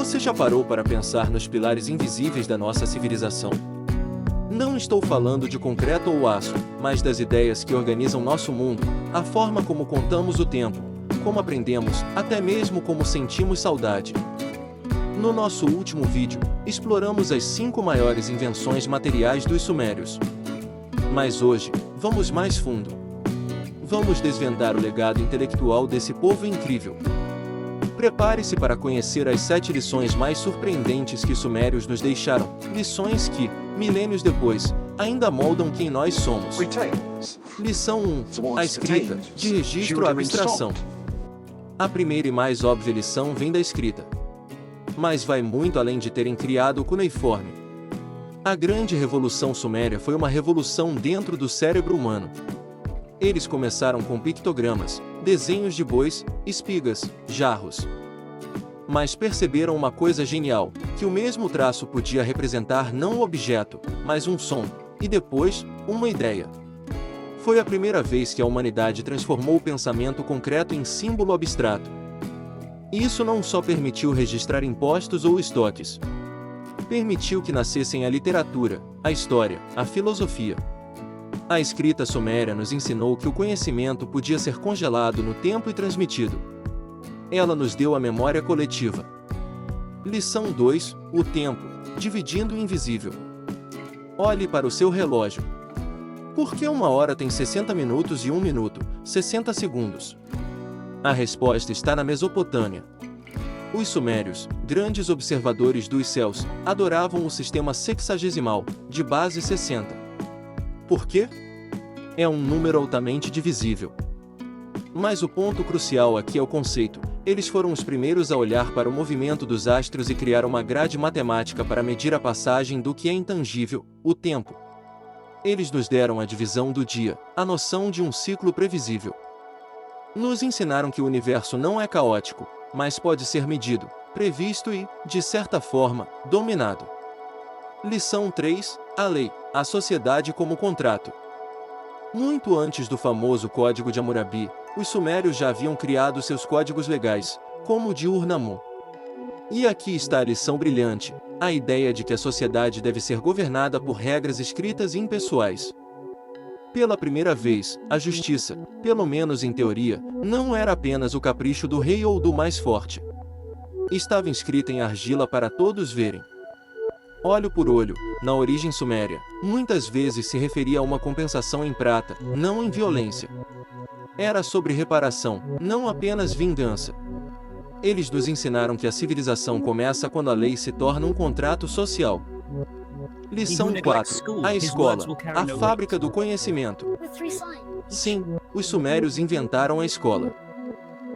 Você já parou para pensar nos pilares invisíveis da nossa civilização? Não estou falando de concreto ou aço, mas das ideias que organizam nosso mundo, a forma como contamos o tempo, como aprendemos, até mesmo como sentimos saudade. No nosso último vídeo, exploramos as 5 maiores invenções materiais dos sumérios. Mas hoje, vamos mais fundo. Vamos desvendar o legado intelectual desse povo incrível. Prepare-se para conhecer as 7 lições mais surpreendentes que os sumérios nos deixaram, lições que, milênios depois, ainda moldam quem nós somos. Lição 1. A escrita, de registro à abstração. A primeira e mais óbvia lição vem da escrita. Mas vai muito além de terem criado o cuneiforme. A grande revolução suméria foi uma revolução dentro do cérebro humano. Eles começaram com pictogramas, desenhos de bois, espigas, jarros. Mas perceberam uma coisa genial, que o mesmo traço podia representar não um objeto, mas um som, e depois, uma ideia. Foi a primeira vez que a humanidade transformou o pensamento concreto em símbolo abstrato. Isso não só permitiu registrar impostos ou estoques. Permitiu que nascessem a literatura, a história, a filosofia. A escrita suméria nos ensinou que o conhecimento podia ser congelado no tempo e transmitido. Ela nos deu a memória coletiva. Lição 2. O tempo, dividindo o invisível. Olhe para o seu relógio. Por que uma hora tem 60 minutos e 1 minuto, 60 segundos? A resposta está na Mesopotâmia. Os sumérios, grandes observadores dos céus, adoravam o sistema sexagesimal, de base 60. Por quê? É um número altamente divisível. Mas o ponto crucial aqui é o conceito. Eles foram os primeiros a olhar para o movimento dos astros e criar uma grade matemática para medir a passagem do que é intangível, o tempo. Eles nos deram a divisão do dia, a noção de um ciclo previsível. Nos ensinaram que o universo não é caótico, mas pode ser medido, previsto e, de certa forma, dominado. Lição 3. A lei, a sociedade como contrato. Muito antes do famoso Código de Hammurabi, os sumérios já haviam criado seus códigos legais, como o de Ur-Nammu. E aqui está a lição brilhante, a ideia de que a sociedade deve ser governada por regras escritas e impessoais. Pela primeira vez, a justiça, pelo menos em teoria, não era apenas o capricho do rei ou do mais forte. Estava inscrita em argila para todos verem. Olho por olho, na origem suméria, muitas vezes se referia a uma compensação em prata, não em violência. Era sobre reparação, não apenas vingança. Eles nos ensinaram que a civilização começa quando a lei se torna um contrato social. Lição 4. A escola, a fábrica do conhecimento. Sim, os sumérios inventaram a escola.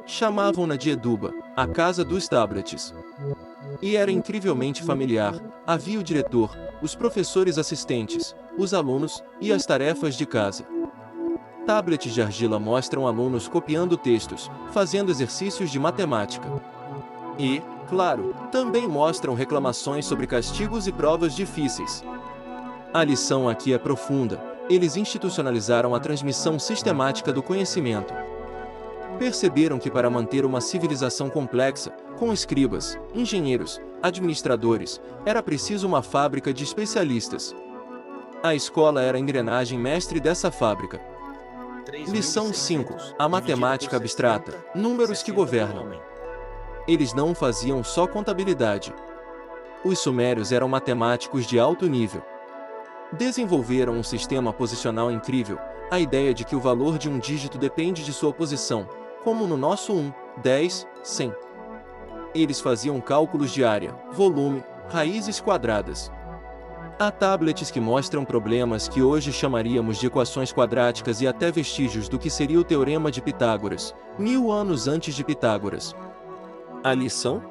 Chamavam-na de Eduba, a casa dos tablets. E era incrivelmente familiar. Havia o diretor, os professores assistentes, os alunos e as tarefas de casa. Tablets de argila mostram alunos copiando textos, fazendo exercícios de matemática. E, claro, também mostram reclamações sobre castigos e provas difíceis. A lição aqui é profunda. Eles institucionalizaram a transmissão sistemática do conhecimento. Perceberam que para manter uma civilização complexa, com escribas, engenheiros, administradores, era preciso uma fábrica de especialistas. A escola era a engrenagem mestre dessa fábrica. Lição 5. A matemática abstrata, números que governam. Eles não faziam só contabilidade. Os sumérios eram matemáticos de alto nível. Desenvolveram um sistema posicional incrível, a ideia de que o valor de um dígito depende de sua posição, como no nosso 1, 10, 100. Eles faziam cálculos de área, volume, raízes quadradas. Há tablets que mostram problemas que hoje chamaríamos de equações quadráticas e até vestígios do que seria o Teorema de Pitágoras, 1000 anos antes de Pitágoras. A lição?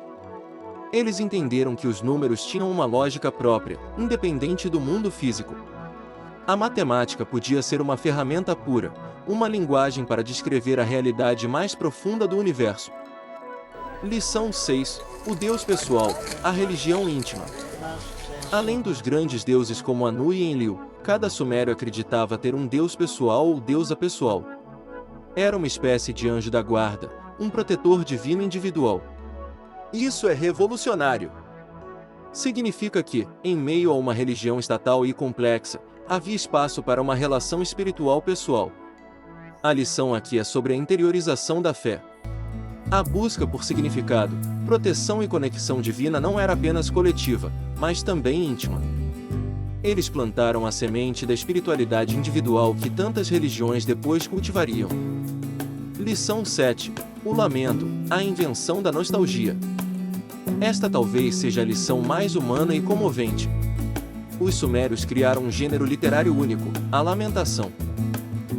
Eles entenderam que os números tinham uma lógica própria, independente do mundo físico. A matemática podia ser uma ferramenta pura, uma linguagem para descrever a realidade mais profunda do universo. Lição 6. O Deus pessoal, a religião íntima. Além dos grandes deuses como Anu e Enlil, cada sumério acreditava ter um deus pessoal ou deusa pessoal. Era uma espécie de anjo da guarda, um protetor divino individual. Isso é revolucionário. Significa que, em meio a uma religião estatal e complexa, havia espaço para uma relação espiritual pessoal. A lição aqui é sobre a interiorização da fé. A busca por significado, proteção e conexão divina não era apenas coletiva, mas também íntima. Eles plantaram a semente da espiritualidade individual que tantas religiões depois cultivariam. Lição 7. O lamento, a invenção da nostalgia. Esta talvez seja a lição mais humana e comovente. Os sumérios criaram um gênero literário único, a lamentação.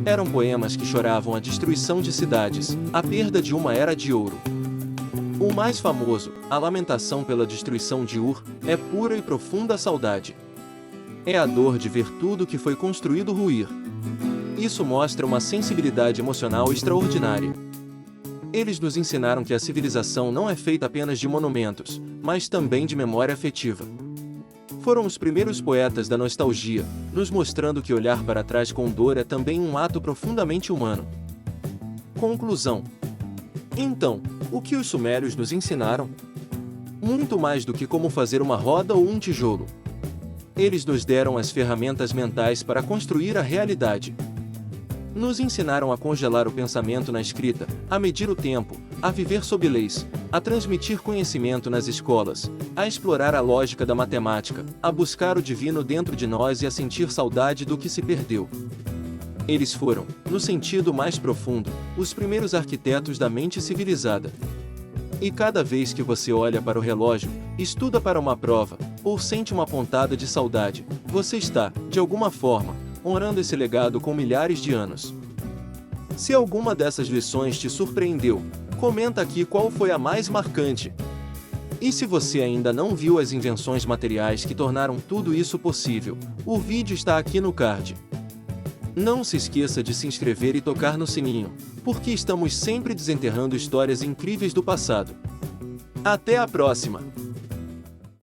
Eram poemas que choravam a destruição de cidades, a perda de uma era de ouro. O mais famoso, a lamentação pela destruição de Ur, é pura e profunda saudade. É a dor de ver tudo que foi construído ruir. Isso mostra uma sensibilidade emocional extraordinária. Eles nos ensinaram que a civilização não é feita apenas de monumentos, mas também de memória afetiva. Foram os primeiros poetas da nostalgia, nos mostrando que olhar para trás com dor é também um ato profundamente humano. Conclusão. Então, o que os sumérios nos ensinaram? Muito mais do que como fazer uma roda ou um tijolo. Eles nos deram as ferramentas mentais para construir a realidade. Nos ensinaram a congelar o pensamento na escrita, a medir o tempo, a viver sob leis, a transmitir conhecimento nas escolas, a explorar a lógica da matemática, a buscar o divino dentro de nós e a sentir saudade do que se perdeu. Eles foram, no sentido mais profundo, os primeiros arquitetos da mente civilizada. E cada vez que você olha para o relógio, estuda para uma prova, ou sente uma pontada de saudade, você está, de alguma forma, honrando esse legado com milhares de anos. Se alguma dessas lições te surpreendeu, comenta aqui qual foi a mais marcante. E se você ainda não viu as invenções materiais que tornaram tudo isso possível, o vídeo está aqui no card. Não se esqueça de se inscrever e tocar no sininho, porque estamos sempre desenterrando histórias incríveis do passado. Até a próxima!